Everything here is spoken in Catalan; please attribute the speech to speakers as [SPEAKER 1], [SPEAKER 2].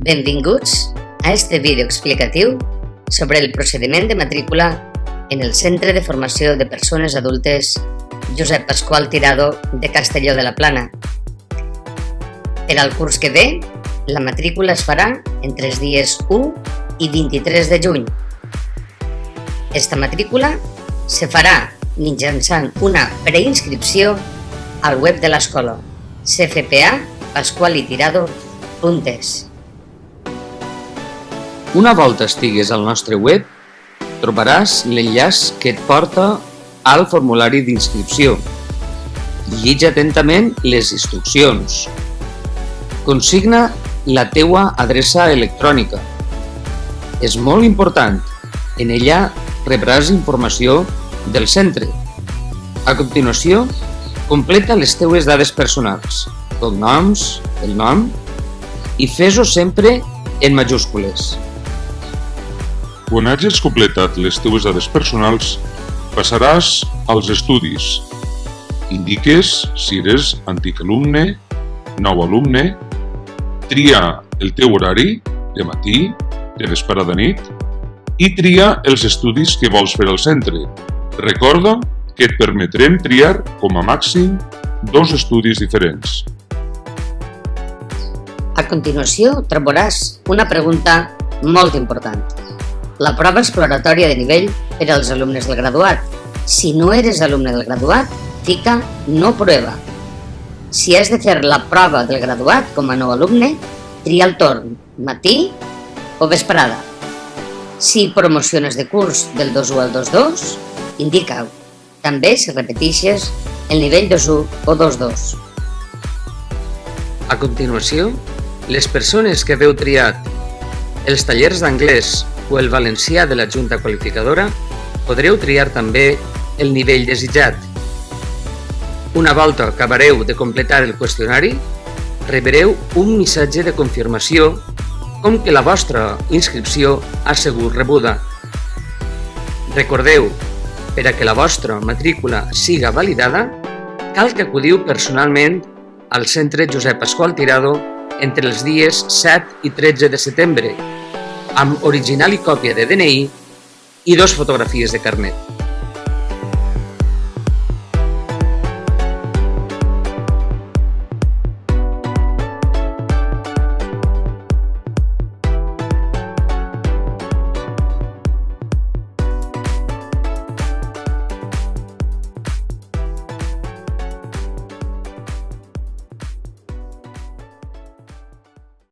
[SPEAKER 1] Benvinguts a este vídeo explicatiu sobre el procediment de matrícula en el Centre de Formació de Persones Adultes Josep Pasqual Tirado de Castelló de la Plana. Per al curs que ve, la matrícula es farà entre els dies 1 i 23 de juny. Esta matrícula se farà mitjançant una preinscripció al web de l'escola cfpa.pasqualitirado.es.
[SPEAKER 2] Una volta estigues al nostre web, trobaràs l'enllaç que et porta al formulari d'inscripció. Llegeix atentament les instruccions. Consigna la teua adreça electrònica. És molt important, en ella rebràs informació del centre. A continuació, completa les teues dades personals, cognoms, el nom, i fes-ho sempre en majúscules.
[SPEAKER 3] Quan hagis completat les teues dades personals, passaràs als estudis. Indiques si eres antic alumne, nou alumne, tria el teu horari, de matí, de vespre de nit, i tria els estudis que vols fer al centre. Recorda que et permetrem triar com a màxim 2 estudis diferents.
[SPEAKER 1] A continuació trobaràs una pregunta molt important. La prova exploratòria de nivell per als alumnes del graduat. Si no eres alumne del graduat, fica no prueba. Si has de fer la prova del graduat com a nou alumne, tria el torn matí o vesprada. Si promociones de curs del 2-1 al 2-2, indica-ho. També si repeteixes el nivell 2-1 o 2-2.
[SPEAKER 2] A continuació, les persones que haveu triat els tallers d'anglès o el valencià de la Junta Qualificadora podreu triar també el nivell desitjat. Una volta acabareu de completar el qüestionari, rebreu un missatge de confirmació com que la vostra inscripció ha sigut rebuda. Recordeu, per a que la vostra matrícula siga validada, cal que acudiu personalment al Centre Josep Pasqual Tirado entre els dies 7 i 13 de setembre, amb original i còpia de DNI i 2 fotografies de carnet.